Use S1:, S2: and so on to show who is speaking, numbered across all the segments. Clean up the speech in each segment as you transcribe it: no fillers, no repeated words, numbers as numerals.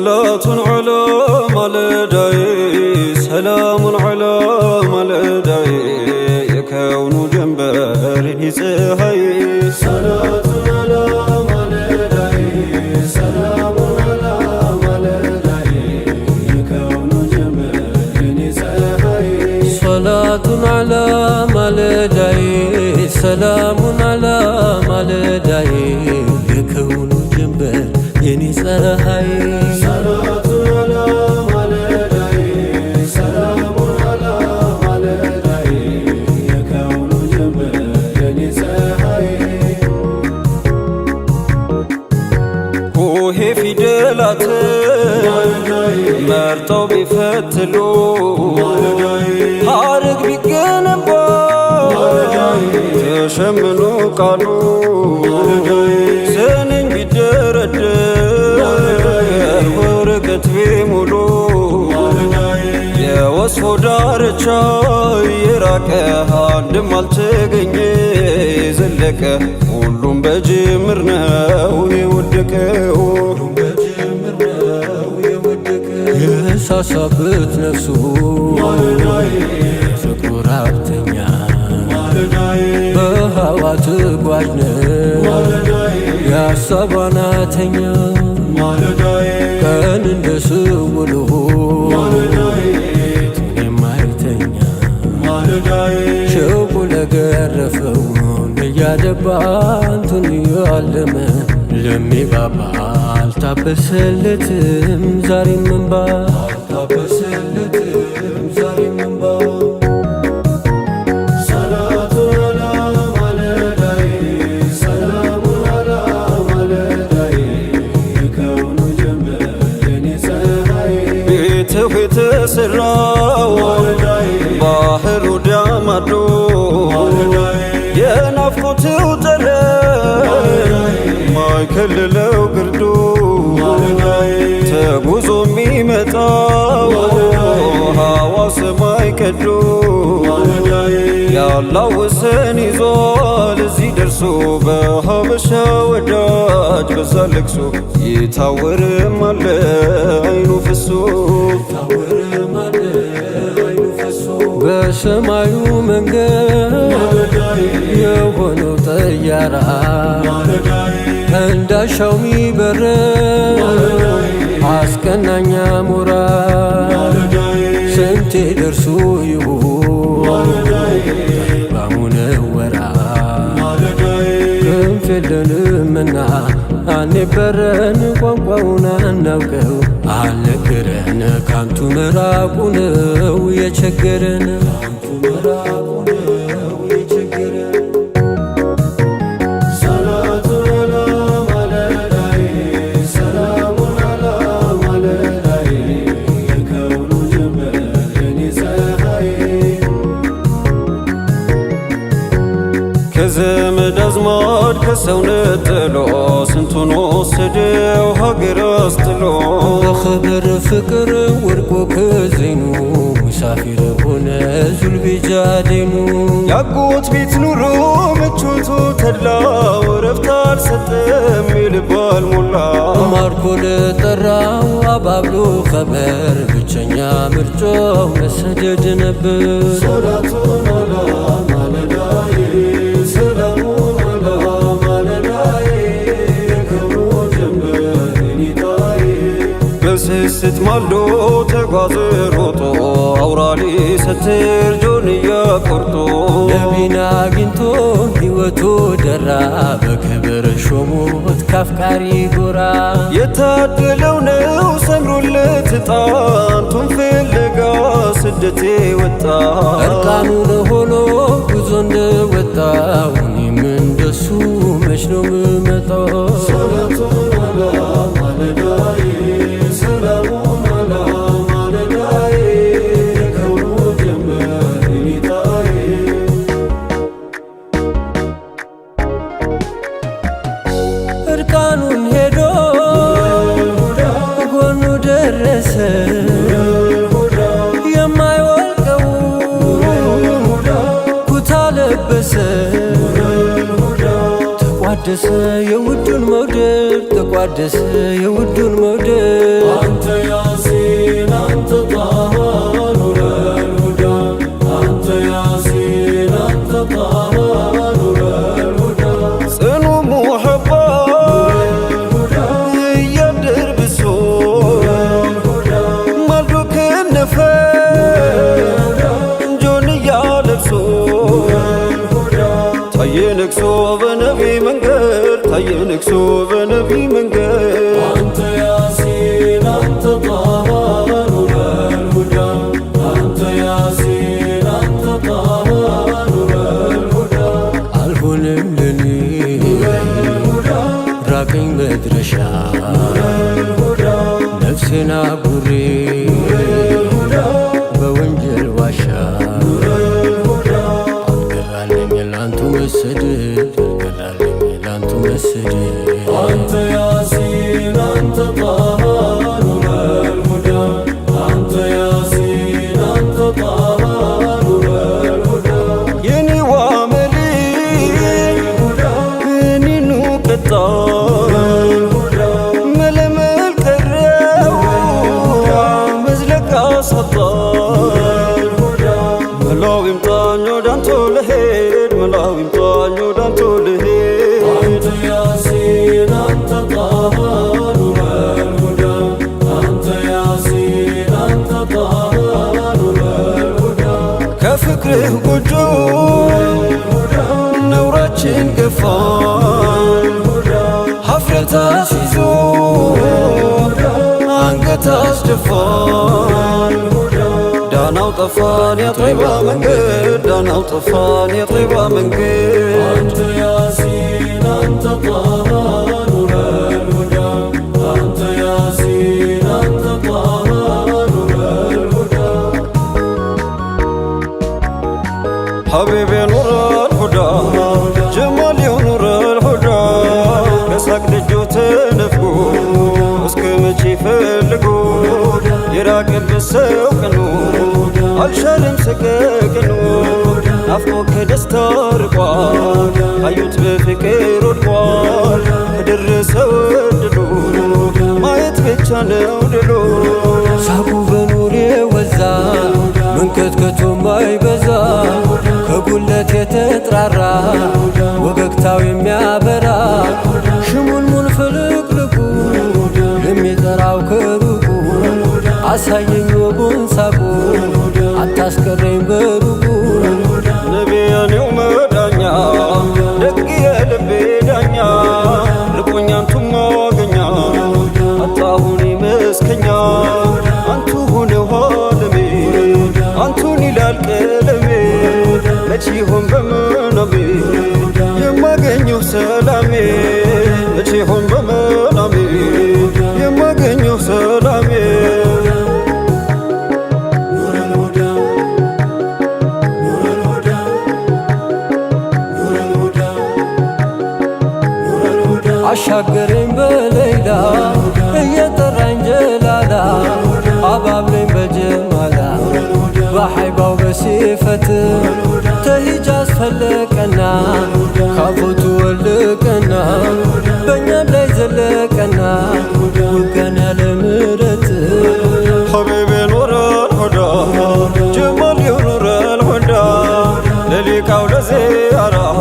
S1: صلاة على ملداي سلام على ملداي يكون جنبري سهي صلاة على ملداي سلام على ملداي يكون جنبري سهي صلاة على ملداي سلام على ملداي يكون جنبري سهي صلاة على ملداي سلام على ملداي يكون جنبري سهي وهي في دلات مرتو بفتلو حارق بيقنبا تشمنو قالو سنن بيدرد ورقت بيمولو የወስፎ ዳርቻ የራቀ አንድም አልተገኘ ዘለቀ ሁሉም በጅምር ነው የወደቀው የሳሳበት ነፍሱ ፍቅሩ ራብተኛ በሃዋ ተጓዥ ነው የሀሳብ ዋናተኛ ቀን እንደ ስውሎ የማይተኛ ሸውቁ ለገረፈው እያደባ አንቱን ያለመ ለሚባባ አልታበሰለትም ዛሬም እንባ አልታበሰለትም ዛሬም እንባ የተሰራው ባህሩ ዳማዶ የናፍቆትው ጠረን ማይከልለው ግርዶ ተጉዞ የሚመጣው ሀዋ ሰማይ ቀዶ ያላው ወሰን ይዟል እዚህ ደርሶ በሀበሻ ወዳጅ በዛ ለቅሶ ይታወርም አለ አይኑ ፍሶ በሰማዩ መንገድ የሆነው ጠያራ እንዳሻው ሚበር አስቀናኛ ሞራ ስንቴ ደርሶ ይሁን ባሙነወራ ክንፍ የለንምና አልነበረን ቋንቋውን አናውቀው አልነገረን ካንቱ መራቁ ነው የቸገረን ከዘመድ አዝማድ ከሰው ነጥሎ ስንቱን ወሰደው ሀገር አስጥሎ በኸበር ፍቅር ወድቆ ከዜኑ ሙሳፊር ሆነ ዙልቢጃዴኑ ያጎት ቤት ኑሮ ምቾቱ ተድላ ወረፍታ አልሰጠም ይልባል ሞላ ማርኮ ለጠራው አባብሎ ኸበር ብቸኛ ምርጫው መሰደድ ነበር ሶላቱን አላ ማለዳይ በስስት ማልዶ ተጓዘ ሮጦ አውራሊ ሰትር ጆንያ ቆርጦ ነቢን አግኝቶ ሕይወቱ ደራ በክብር ሾሞት ካፍቃሪ ጎራ የታደለው ነው ሰምሮለት ጣንቱን ፍለጋ ስደቴ ወጣ እርቃኑን ሆኖ ጉዞ እንደወጣው እኔም እንደሱ መች ነው ምመጣው ሰላቱን አላ ማለዳይ ሰላሙን አላ ማለዳይ የከውኑ ጀመር ኒታይ እርቃኑን ሄዶ ጎኑ ደረሰ የማይወልቀው ኩታ ለበሰ ተቋደሰ የውዱን መውደድ ተቋደሰ የውዱን መውደድ ነግሶ በነቢ መንገድ ታየ ነግሶ በነቢ መንገድ
S2: አንተ ያሲን አንተ ጣሃ ኑረል ሁዳ አንተ ያሲን አንተ ጣሃ ኑረል ሁዳ
S1: አልሆነም ለኔ ራቀኝ መድረሻ ነፍሴን አጉሬ በወንጀል ዋሻ አልገራልኝ ላንቱ መሰደድ አልገራልኝ ላንቱ መሰደድ
S2: አንተ ያሲን አንተ ጣሃ ኑረል ሁዳ አንተ ያሲን አንተ ጣሃ ኑረል ሁዳ
S1: የኔዋ መሌ እኔኑ ቀጣ መለመል ቀረው መዝለቃ ሰጣ መላው ይምጣኝ ወዳንተ ልሄድ መላው ይምጣኝ ወዳንተ ልሄድ
S2: አንተ ያሲን አንተ ጣሃ ኑረል ሁዳ አንተ ያሲን አንተ ጣሃ ኑረል ሁዳ
S1: ከፍቅርህ ጎጆ ነውራችን ገፋ ሀፍረት አስይዞ አንገት አስደፋን ዳናው ጠፋን የጠይባ መንገድ ዳናው ጠፋን የጠይባ መንገድ
S2: አንተ ያሲን አንተ ጣሃ ኑረል ሁዳ አንተ ያሲን አንተ ጣሃ ኑረል ሁዳ
S1: ሐቢቤ ኑረል ሁዳ ጀማል ኑረል ሁዳ ከሳቅ ደጆ ተነፍጎ እስከ መቼ ፈልጎ የራቀበት ሰው ቀኑ አልሻለም ሰቀቀኑ ናፍቆ ከደስታ ርቋል አዩት በፍቅር ወድቋል ከደረሰ ወድሎ ማየት ብቻ ነው ድሎ ሳቁ በኑሬ ወዛ መንከትከቱ ማይበዛ ከጉለት የተጥራራ ወገግታው የሚያበራ ሽሙልሙል ፍልቅልቁ የሚጠራው ከሩቁ አሳየኝ ወጉን ሳቁ አታስቀረኝ በሩቁ ነቢያኔው መዳኛ ደግ የልቤ ዳኛ ልቆኛንቱም ማገኛ አጣሁን መስከኛ አንቱ ሆነ ኋለሜ አንቱን ይላል ቀለሜ መቼ ሆን በመናሜ የማገኘው ሰላሜ መቼ ሆን በመናሜ የማገኘው ሰላሜ
S2: ኑረል ሁዳ ኑረል ሁዳ ኑረል ሁዳ ኑረል ሁዳ
S1: አሻገረኝ በሌላ እየጠራኝ ጀላላ አባብለኝ በጀማላ በሐይባው በሲፈት ተሂጃዝ ፈለቀና ካፎቱ ወልቀና በእኛም ላይ ዘለቀና ውጋን ያለ ምረት ሐቢቤ ኑረል ሁዳ ጀማል ኑረል ሁዳ ለሊቃው ለዚያራው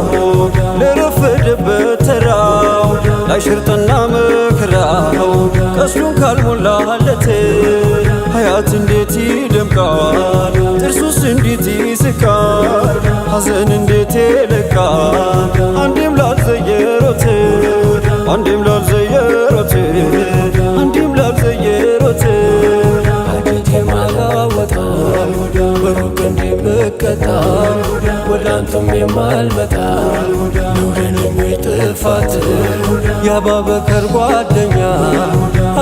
S1: ለረፈደበት ተራው ላይ ሽርጥና መከራው ቀስሉን ካልሞላለት ሀያት እንዴት ይደምቃል ጥርሱስ እንዴት ይስቃል ሐዘን እንዴት ይለቃል አንዴም ላልዘየሮት አንዴም ላልዘየሮት አንዴም ላልዘየሮት አጀቴ ማላወጣ በሩቅ እንደምቀጣ ወዳንተም የማልመጣ ኑረንም ጥፋት የአባበከር ጓደኛ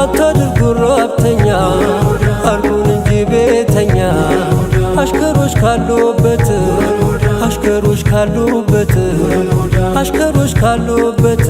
S1: አታድርጉ ራብተኛ አርጉን እንጂ ቤተኛ አሽከሮች ካሉበት አሽከሮች ካሉበት አሽከሮች ካሉበት